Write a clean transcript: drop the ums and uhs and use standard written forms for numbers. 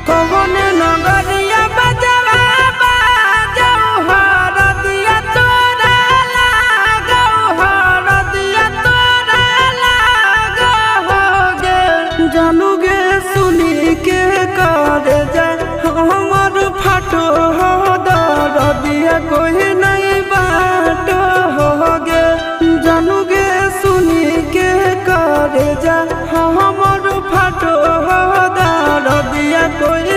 कौन नगरिया बजवा बाजऊ हर दिया तोरा लागो हर दिया तोरा लागो गे जानू गे सुनी के कर जाए हमर फाटो हो दर दिया कोई नहीं बाटो हो गे जानू गे सुनी के कर जाए हमर फाटो हो दर दिया कोई